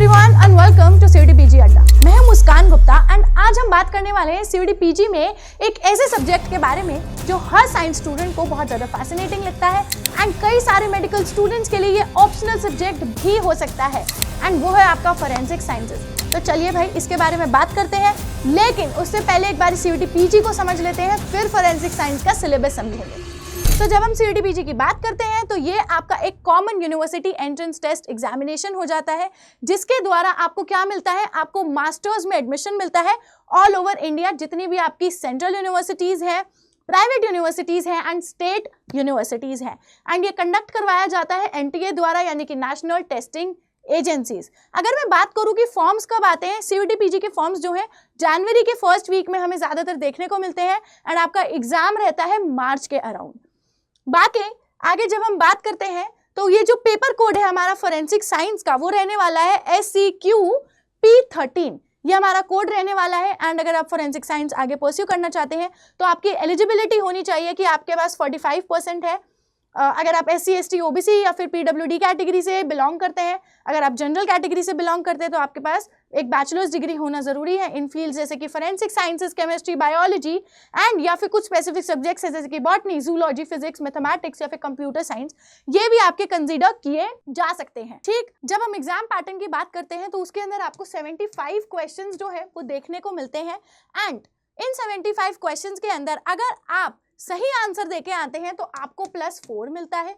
Everyone and welcome to CUET PG Adda. मैं हूं मुस्कान Gupta and आज हम बात करने वाले हैं सीयूडी पीजी में एक ऐसे सब्जेक्ट के बारे में जो हर साइंस स्टूडेंट को बहुत ज़्यादा फैसिनेटिंग लगता है एंड कई सारे मेडिकल स्टूडेंट्स के लिए ये ऑप्शनल सब्जेक्ट भी हो सकता है एंड वो है आपका फोरेंसिक साइंसेज। तो चलिए भाई इसके बारे में बात करते हैं, लेकिन उससे पहले एक बार सीयूडी पीजी को समझ लेते हैं, फिर फोरेंसिक साइंस का सिलेबस समझेंगे। तो जब हम सीयूडी पीजी की बात करते हैं तो ये आपका एक common university entrance test examination हो जाता है, जिसके द्वारा आपको क्या मिलता है, आपको मास्टर्स में एडमिशन मिलता है ऑल ओवर इंडिया। जितनी भी आपकी सेंट्रल यूनिवर्सिटीज है, प्राइवेट यूनिवर्सिटीज हैं एंड स्टेट यूनिवर्सिटीज हैं, एंड ये कंडक्ट करवाया जाता है एनटीए द्वारा, यानी कि नेशनल टेस्टिंग एजेंसीज। अगर मैं बात करूं कि फॉर्म्स कब आते हैं, सीयूडी पीजी के फॉर्म्स जो हैं जनवरी के फर्स्ट वीक में हमें ज्यादातर देखने को मिलते हैं एंड आपका एग्जाम रहता है मार्च के अराउंड। बाकी आगे जब हम बात करते हैं तो ये जो पेपर कोड है हमारा फोरेंसिक साइंस का, वो रहने वाला है SCQ-P13। ये हमारा कोड रहने वाला है एंड अगर आप फोरेंसिक साइंस आगे परस्यू करना चाहते हैं तो आपकी एलिजिबिलिटी होनी चाहिए कि आपके पास 45% है। अगर आप SC ST OBC या फिर PWD कैटेगरी से बिलोंग करते हैं, अगर आप जनरल कैटेगरी से बिलोंग करते हैं तो आपके पास एक बैचलर्स डिग्री होना जरूरी है इन फील्ड जैसे कि forensic sciences, chemistry, biology and या फिर कुछ स्पेसिफिक सब्जेक्ट्स जैसे कि बॉटनी, जूलॉजी, फिजिक्स, मैथमेटिक्स या फिर कंप्यूटर साइंस, ये भी आपके कंसीडर किए जा सकते हैं। ठीक, जब हम एग्जाम पैटर्न की बात करते हैं तो उसके अंदर आपको 75 क्वेश्चन जो है वो देखने को मिलते हैं एंड इन 75 क्वेश्चन के अंदर अगर आप सही आंसर देके आते हैं तो आपको +4 मिलता है,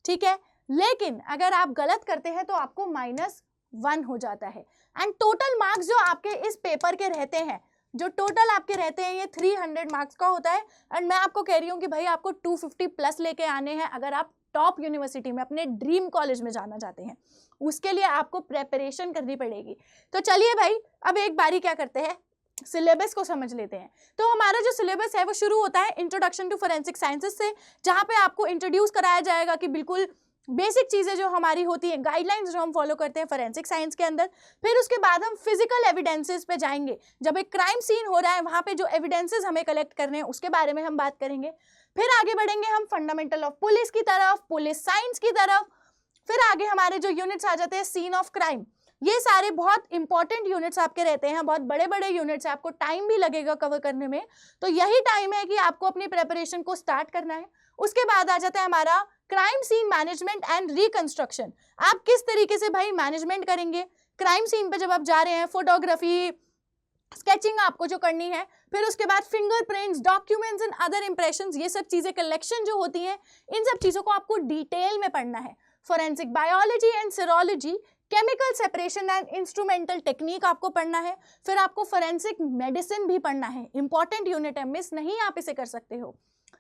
ठीक है। लेकिन अगर आप गलत करते हैं तो आपको -1 हो जाता है एंड टोटल मार्क्स जो आपके इस पेपर के रहते हैं, जो टोटल आपके रहते हैं, ये 300 मार्क्स का होता है एंड मैं आपको कह रही हूँ कि भाई आपको 250+ लेके आने हैं अगर आप टॉप यूनिवर्सिटी में अपने ड्रीम कॉलेज में जाना चाहते हैं। उसके लिए आपको प्रेपरेशन करनी पड़ेगी। तो चलिए भाई अब एक बारी क्या करते हैं, सिलेबस को समझ लेते हैं। तो हमारा जो सिलेबस है वो शुरू होता है इंट्रोडक्शन टू फोरेंसिक साइंसेस से, जहाँ पे आपको इंट्रोड्यूस कराया जाएगा कि बिल्कुल बेसिक चीज़ें जो हमारी होती हैं, गाइडलाइंस जो हम फॉलो करते हैं फोरेंसिक साइंस के अंदर। फिर उसके बाद हम फिजिकल एविडेंसेस पे जाएंगे, जब एक क्राइम सीन हो रहा है वहाँ पे जो एविडेंसेस हमें कलेक्ट करने हैं उसके बारे में हम बात करेंगे। फिर आगे बढ़ेंगे हम फंडामेंटल ऑफ पुलिस की तरफ, पुलिस साइंस की तरफ। फिर आगे हमारे जो यूनिट्स आ जाते हैं सीन ऑफ क्राइम, ये सारे बहुत इंपॉर्टेंट यूनिट्स आपके रहते हैं, बहुत बड़े बड़े यूनिट्स हैं, आपको टाइम भी लगेगा कवर करने में। तो यही टाइम है कि आपको अपनी प्रिपरेशन को स्टार्ट करना है। उसके बाद आ जाता है हमारा crime scene management and reconstruction. आप किस तरीके से भाई मैनेजमेंट करेंगे क्राइम सीन पे जब आप जा रहे हैं, फोटोग्राफी, स्केचिंग आपको जो करनी है। फिर उसके बाद fingerprints, documents and other impressions, ये सब चीज़ें कलेक्शन जो होती हैं, इन सब चीज़ों को आपको डिटेल में पढ़ना है। Forensic biology and serology, chemical separation and instrumental technique आपको पढ़ना है। फिर आपको फोरेंसिक मेडिसिन भी पढ़ना है, इंपॉर्टेंट यूनिट है, मिस नहीं आप इसे कर सकते हो।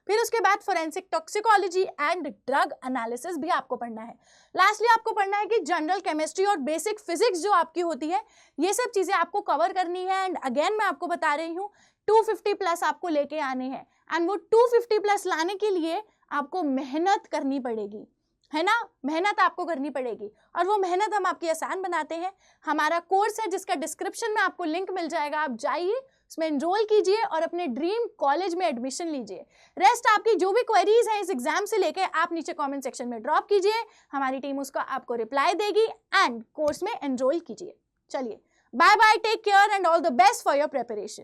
फिर उसके बाद forensic toxicology and drug analysis भी आपको पढ़ना है। लास्टली आपको पढ़ना है कि जनरल केमिस्ट्री और बेसिक फिजिक्स जो आपकी होती है, ये सब चीज़ें आपको कवर करनी है। एंड अगेन मैं आपको बता रही हूँ 250+ आपको लेके आने हैं एंड वो 250+ लाने के लिए आपको मेहनत करनी पड़ेगी, है ना। मेहनत आपको करनी पड़ेगी और वो मेहनत हम आपकी आसान बनाते हैं। हमारा कोर्स है जिसका डिस्क्रिप्शन में आपको लिंक मिल जाएगा, आप जाइए उसमें एनरोल कीजिए और अपने ड्रीम कॉलेज में एडमिशन लीजिए। रेस्ट आपकी जो भी क्वेरीज हैं इस एग्जाम से लेके आप नीचे कमेंट सेक्शन में ड्रॉप कीजिए, हमारी टीम उसका आपको रिप्लाई देगी एंड कोर्स में एनरोल कीजिए। चलिए bye bye, take care and all the best for your preparation.